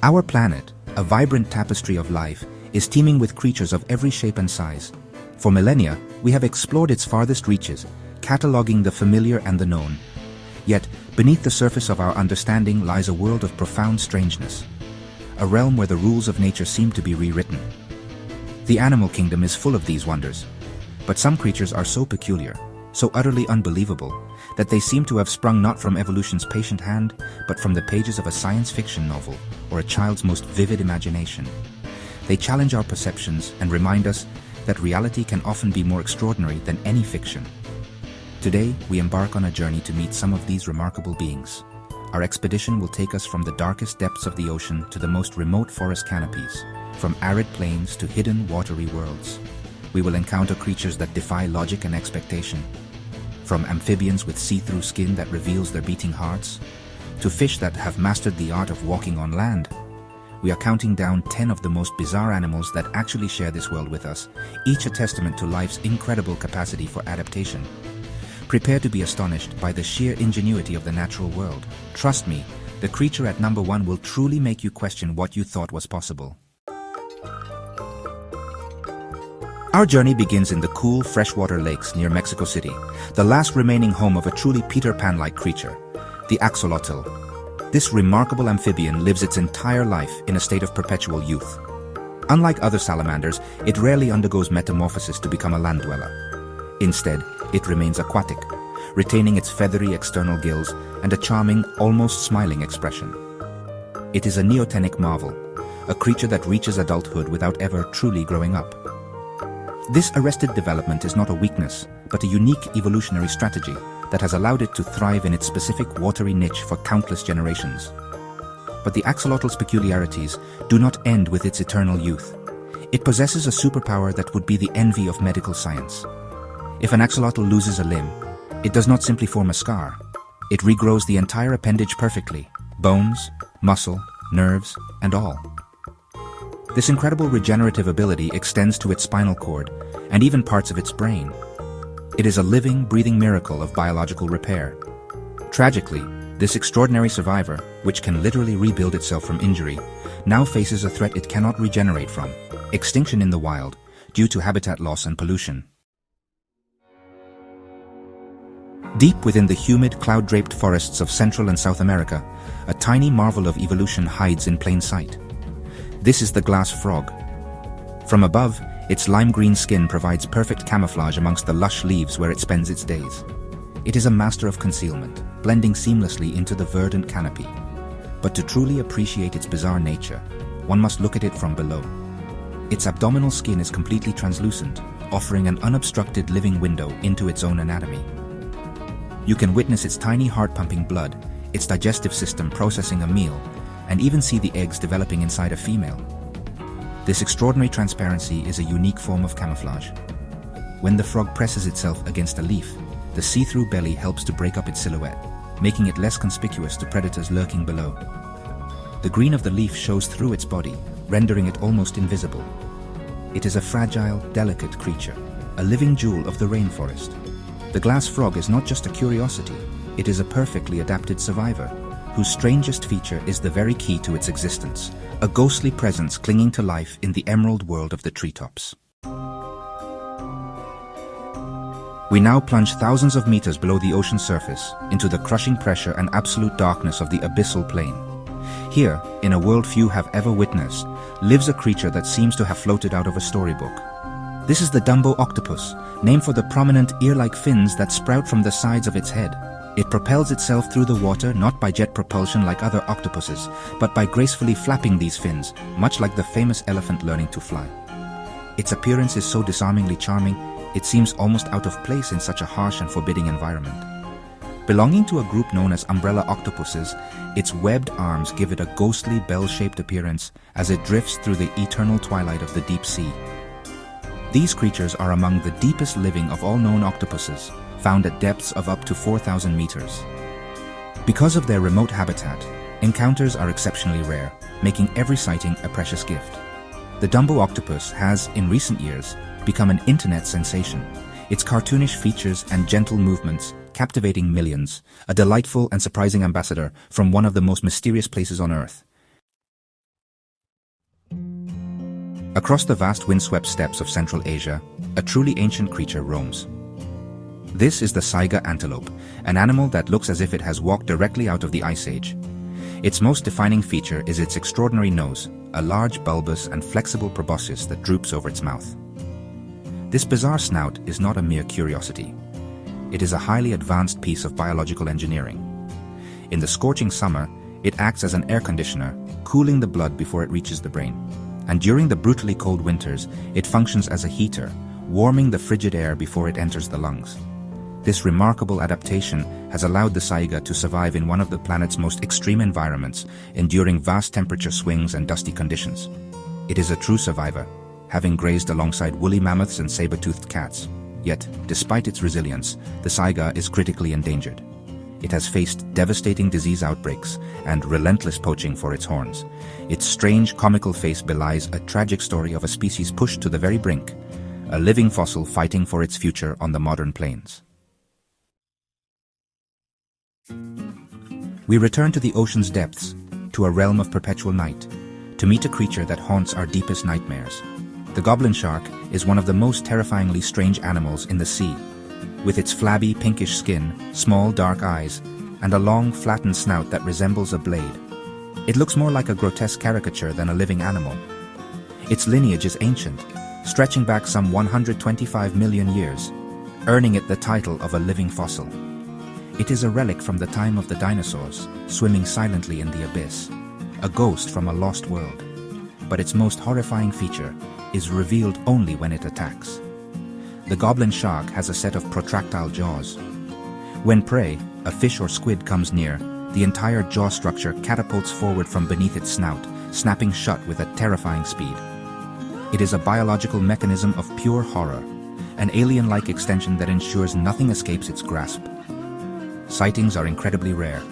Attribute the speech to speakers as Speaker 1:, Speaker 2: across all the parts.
Speaker 1: Our planet, a vibrant tapestry of life, is teeming with creatures of every shape and size. For millennia, we have explored its farthest reaches, cataloging the familiar and the known. Yet, beneath the surface of our understanding lies a world of profound strangeness. A realm where the rules of nature seem to be rewritten. The animal kingdom is full of these wonders. But some creatures are so peculiar, so utterly unbelievable, that they seem to have sprung not from evolution's patient hand, but from the pages of a science fiction novel or a child's most vivid imagination. They challenge our perceptions and remind us that reality can often be more extraordinary than any fiction. Today, we embark on a journey to meet some of these remarkable beings. Our expedition will take us from the darkest depths of the ocean to the most remote forest canopies, from arid plains to hidden watery worlds. We will encounter creatures that defy logic and expectation, from amphibians with see-through skin that reveals their beating hearts, to fish that have mastered the art of walking on land. We are counting down 10 of the most bizarre animals that actually share this world with us, each a testament to life's incredible capacity for adaptation. Prepare to be astonished by the sheer ingenuity of the natural world. Trust me, the creature at number 1 will truly make you question what you thought was possible. Our journey begins in the cool, freshwater lakes near Mexico City, the last remaining home of a truly Peter Pan-like creature, the axolotl. This remarkable amphibian lives its entire life in a state of perpetual youth. Unlike other salamanders, it rarely undergoes metamorphosis to become a land dweller. Instead, it remains aquatic, retaining its feathery external gills and a charming, almost smiling expression. It is a neotenic marvel, a creature that reaches adulthood without ever truly growing up. This arrested development is not a weakness, but a unique evolutionary strategy that has allowed it to thrive in its specific watery niche for countless generations. But the axolotl's peculiarities do not end with its eternal youth. It possesses a superpower that would be the envy of medical science. If an axolotl loses a limb, it does not simply form a scar. It regrows the entire appendage perfectly, bones, muscle, nerves, and all. This incredible regenerative ability extends to its spinal cord and even parts of its brain. It is a living, breathing miracle of biological repair. Tragically, this extraordinary survivor, which can literally rebuild itself from injury, now faces a threat it cannot regenerate from: extinction in the wild, due to habitat loss and pollution. Deep within the humid, cloud-draped forests of Central and South America, a tiny marvel of evolution hides in plain sight. This is the glass frog. From above, its lime-green skin provides perfect camouflage amongst the lush leaves where it spends its days. It is a master of concealment, blending seamlessly into the verdant canopy. But to truly appreciate its bizarre nature, one must look at it from below. Its abdominal skin is completely translucent, offering an unobstructed living window into its own anatomy. You can witness its tiny heart pumping blood, its digestive system processing a meal, and even see the eggs developing inside a female. This extraordinary transparency is a unique form of camouflage. When the frog presses itself against a leaf, the see-through belly helps to break up its silhouette, making it less conspicuous to predators lurking below. The green of the leaf shows through its body, rendering it almost invisible. It is a fragile, delicate creature, a living jewel of the rainforest. The glass frog is not just a curiosity, it is a perfectly adapted survivor, whose strangest feature is the very key to its existence, a ghostly presence clinging to life in the emerald world of the treetops. We now plunge thousands of meters below the ocean surface into the crushing pressure and absolute darkness of the abyssal plain. Here, in a world few have ever witnessed, lives a creature that seems to have floated out of a storybook. This is the Dumbo octopus, named for the prominent ear-like fins that sprout from the sides of its head. It propels itself through the water not by jet propulsion like other octopuses, but by gracefully flapping these fins, much like the famous elephant learning to fly. Its appearance is so disarmingly charming, it seems almost out of place in such a harsh and forbidding environment. Belonging to a group known as umbrella octopuses, its webbed arms give it a ghostly bell-shaped appearance as it drifts through the eternal twilight of the deep sea. These creatures are among the deepest living of all known octopuses, found at depths of up to 4,000 meters. Because of their remote habitat, encounters are exceptionally rare, making every sighting a precious gift. The Dumbo octopus has, in recent years, become an internet sensation, its cartoonish features and gentle movements captivating millions, a delightful and surprising ambassador from one of the most mysterious places on Earth. Across the vast windswept steppes of Central Asia, a truly ancient creature roams. This is the saiga antelope, an animal that looks as if it has walked directly out of the Ice Age. Its most defining feature is its extraordinary nose, a large bulbous and flexible proboscis that droops over its mouth. This bizarre snout is not a mere curiosity. It is a highly advanced piece of biological engineering. In the scorching summer, it acts as an air conditioner, cooling the blood before it reaches the brain. And during the brutally cold winters, it functions as a heater, warming the frigid air before it enters the lungs. This remarkable adaptation has allowed the saiga to survive in one of the planet's most extreme environments, enduring vast temperature swings and dusty conditions. It is a true survivor, having grazed alongside woolly mammoths and saber-toothed cats. Yet, despite its resilience, the saiga is critically endangered. It has faced devastating disease outbreaks and relentless poaching for its horns. Its strange, comical face belies a tragic story of a species pushed to the very brink, a living fossil fighting for its future on the modern plains. We return to the ocean's depths, to a realm of perpetual night, to meet a creature that haunts our deepest nightmares. The goblin shark is one of the most terrifyingly strange animals in the sea. With its flabby, pinkish skin, small, dark eyes, and a long, flattened snout that resembles a blade, it looks more like a grotesque caricature than a living animal. Its lineage is ancient, stretching back some 125 million years, earning it the title of a living fossil. It is a relic from the time of the dinosaurs, swimming silently in the abyss, a ghost from a lost world. But its most horrifying feature is revealed only when it attacks. The goblin shark has a set of protractile jaws. When prey, a fish or squid, comes near, the entire jaw structure catapults forward from beneath its snout, snapping shut with a terrifying speed. It is a biological mechanism of pure horror, an alien-like extension that ensures nothing escapes its grasp. Sightings are incredibly rare,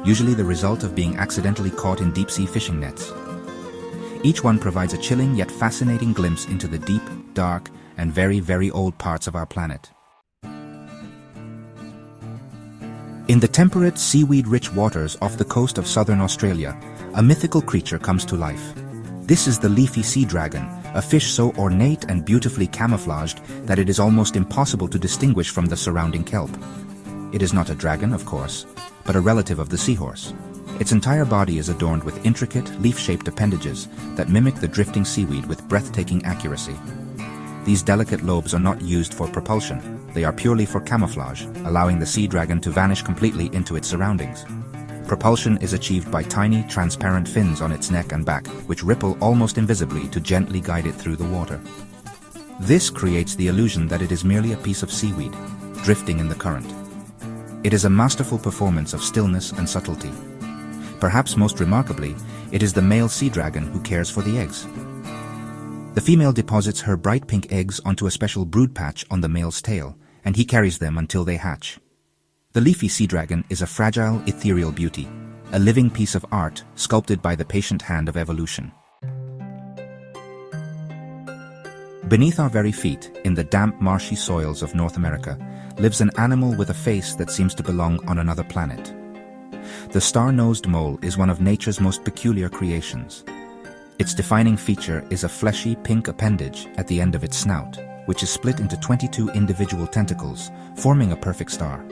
Speaker 1: usually the result of being accidentally caught in deep-sea fishing nets. Each one provides a chilling yet fascinating glimpse into the deep, dark, and very, very old parts of our planet. In the temperate, seaweed-rich waters off the coast of southern Australia, a mythical creature comes to life. This is the leafy sea dragon, a fish so ornate and beautifully camouflaged that it is almost impossible to distinguish from the surrounding kelp. It is not a dragon, of course, but a relative of the seahorse. Its entire body is adorned with intricate, leaf-shaped appendages that mimic the drifting seaweed with breathtaking accuracy. These delicate lobes are not used for propulsion. They are purely for camouflage, allowing the sea dragon to vanish completely into its surroundings. Propulsion is achieved by tiny, transparent fins on its neck and back, which ripple almost invisibly to gently guide it through the water. This creates the illusion that it is merely a piece of seaweed, drifting in the current. It is a masterful performance of stillness and subtlety. Perhaps most remarkably, it is the male sea dragon who cares for the eggs. The female deposits her bright pink eggs onto a special brood patch on the male's tail, and he carries them until they hatch. The leafy sea dragon is a fragile, ethereal beauty, a living piece of art sculpted by the patient hand of evolution. Beneath our very feet, in the damp, marshy soils of North America, lives an animal with a face that seems to belong on another planet. The star-nosed mole is one of nature's most peculiar creations. Its defining feature is a fleshy pink appendage at the end of its snout, which is split into 22 individual tentacles, forming a perfect star.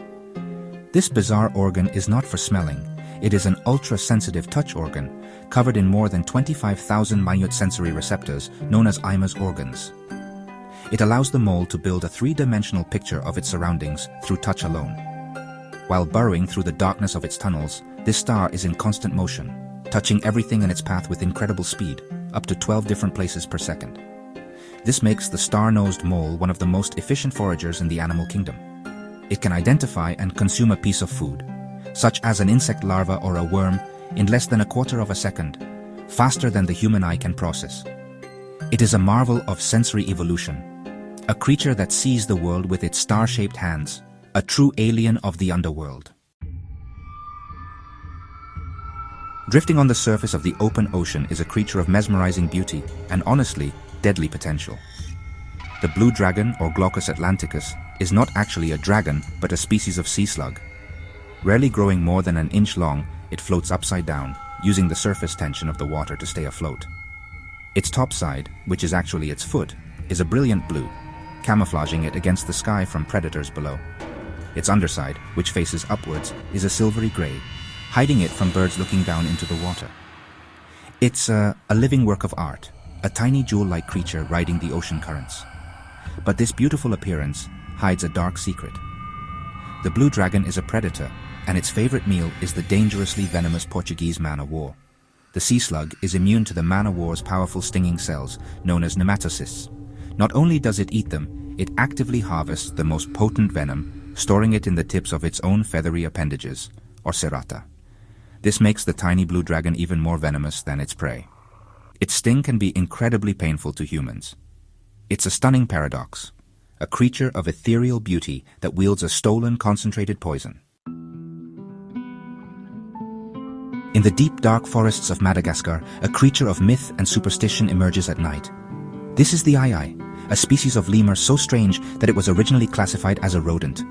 Speaker 1: This bizarre organ is not for smelling. It is an ultra-sensitive touch organ, covered in more than 25,000 minute sensory receptors known as Imer's organs. It allows the mole to build a three-dimensional picture of its surroundings through touch alone. While burrowing through the darkness of its tunnels, this star is in constant motion, touching everything in its path with incredible speed, up to 12 different places per second. This makes the star-nosed mole one of the most efficient foragers in the animal kingdom. It can identify and consume a piece of food, such as an insect larva or a worm, in less than a quarter of a second, faster than the human eye can process. It is a marvel of sensory evolution, a creature that sees the world with its star-shaped hands, a true alien of the underworld. Drifting on the surface of the open ocean is a creature of mesmerizing beauty and, honestly, deadly potential. The blue dragon, or Glaucus atlanticus, is not actually a dragon but a species of sea slug. Rarely growing more than an inch long, it floats upside down, using the surface tension of the water to stay afloat. Its top side, which is actually its foot, is a brilliant blue, camouflaging it against the sky from predators below. Its underside, which faces upwards, is a silvery gray, hiding it from birds looking down into the water. It's a living work of art, a tiny jewel-like creature riding the ocean currents. But this beautiful appearance hides a dark secret. The blue dragon is a predator, and its favorite meal is the dangerously venomous Portuguese man-o'-war. The sea slug is immune to the man-o'-war's powerful stinging cells, known as nematocysts. Not only does it eat them, it actively harvests the most potent venom, storing it in the tips of its own feathery appendages, or cerata. This makes the tiny blue dragon even more venomous than its prey. Its sting can be incredibly painful to humans. It's a stunning paradox, a creature of ethereal beauty that wields a stolen concentrated poison. In the deep dark forests of Madagascar, a creature of myth and superstition emerges at night. This is the aye-aye, a species of lemur so strange that it was originally classified as a rodent.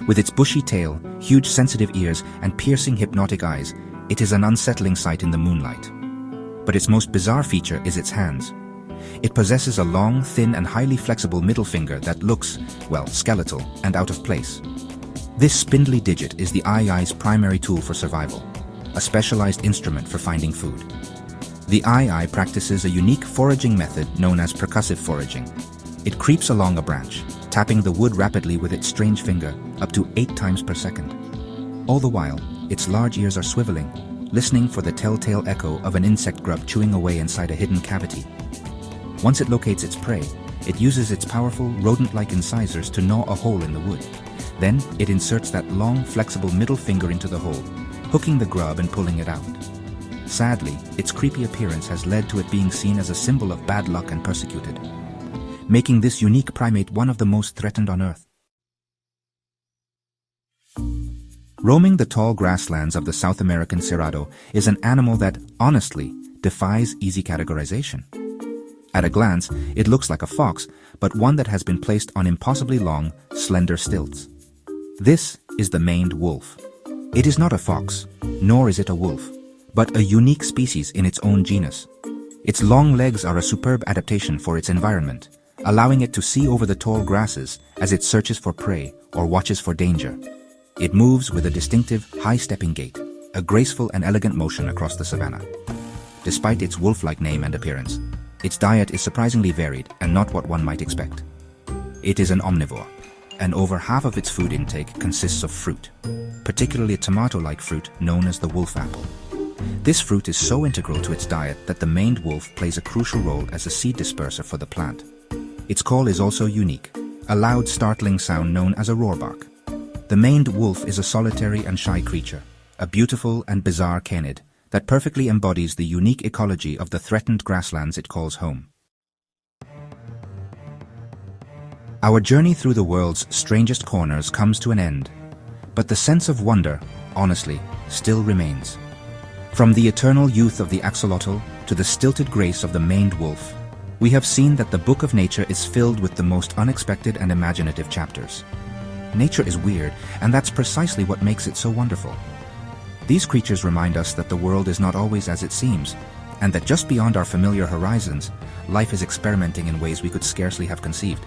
Speaker 1: With its bushy tail, huge sensitive ears, and piercing hypnotic eyes, it is an unsettling sight in the moonlight. But its most bizarre feature is its hands. It possesses a long, thin, and highly flexible middle finger that looks, well, skeletal and out of place. This spindly digit is the aye-aye's primary tool for survival, a specialized instrument for finding food. The aye-aye practices a unique foraging method known as percussive foraging. It creeps along a branch, tapping the wood rapidly with its strange finger, up to 8 times per second. All the while, its large ears are swiveling, listening for the telltale echo of an insect grub chewing away inside a hidden cavity. Once it locates its prey, it uses its powerful, rodent-like incisors to gnaw a hole in the wood. Then, it inserts that long, flexible middle finger into the hole, hooking the grub and pulling it out. Sadly, its creepy appearance has led to it being seen as a symbol of bad luck and persecuted, making this unique primate one of the most threatened on Earth. Roaming the tall grasslands of the South American Cerrado is an animal that, honestly, defies easy categorization. At a glance, it looks like a fox, but one that has been placed on impossibly long, slender stilts. This is the maned wolf. It is not a fox, nor is it a wolf, but a unique species in its own genus. Its long legs are a superb adaptation for its environment, allowing it to see over the tall grasses as it searches for prey or watches for danger. It moves with a distinctive, high-stepping gait, a graceful and elegant motion across the savanna. Despite its wolf-like name and appearance, its diet is surprisingly varied and not what one might expect. It is an omnivore, and over half of its food intake consists of fruit, particularly a tomato-like fruit known as the wolf apple. This fruit is so integral to its diet that the maned wolf plays a crucial role as a seed disperser for the plant. Its call is also unique, a loud, startling sound known as a roarbark. The maned wolf is a solitary and shy creature, a beautiful and bizarre canid that perfectly embodies the unique ecology of the threatened grasslands it calls home. Our journey through the world's strangest corners comes to an end, but the sense of wonder, honestly, still remains. From the eternal youth of the axolotl to the stilted grace of the maned wolf, we have seen that the book of nature is filled with the most unexpected and imaginative chapters. Nature is weird, and that's precisely what makes it so wonderful. These creatures remind us that the world is not always as it seems, and that just beyond our familiar horizons, life is experimenting in ways we could scarcely have conceived.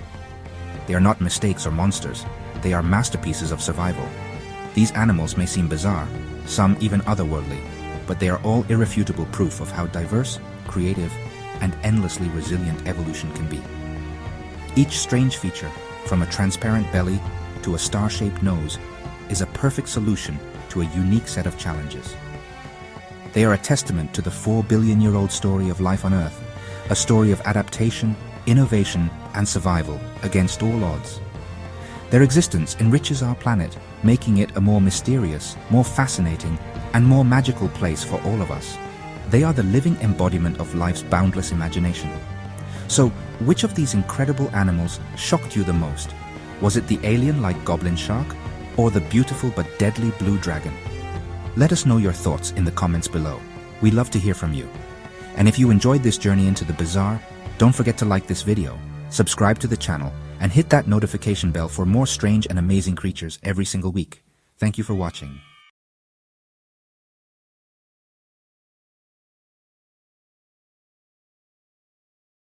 Speaker 1: They are not mistakes or monsters, they are masterpieces of survival. These animals may seem bizarre, some even otherworldly, but they are all irrefutable proof of how diverse, creative, and endlessly resilient evolution can be. Each strange feature, from a transparent belly to a star-shaped nose, is a perfect solution to a unique set of challenges. They are a testament to the 4-billion-year-old story of life on Earth, a story of adaptation, innovation, and survival against all odds. Their existence enriches our planet, making it a more mysterious, more fascinating, and more magical place for all of us. They are the living embodiment of life's boundless imagination. So, which of these incredible animals shocked you the most? Was it the alien-like goblin shark, or the beautiful but deadly blue dragon? Let us know your thoughts in the comments below. We love to hear from you. And if you enjoyed this journey into the bizarre, don't forget to like this video, subscribe to the channel, and hit that notification bell for more strange and amazing creatures every single week. Thank you for watching.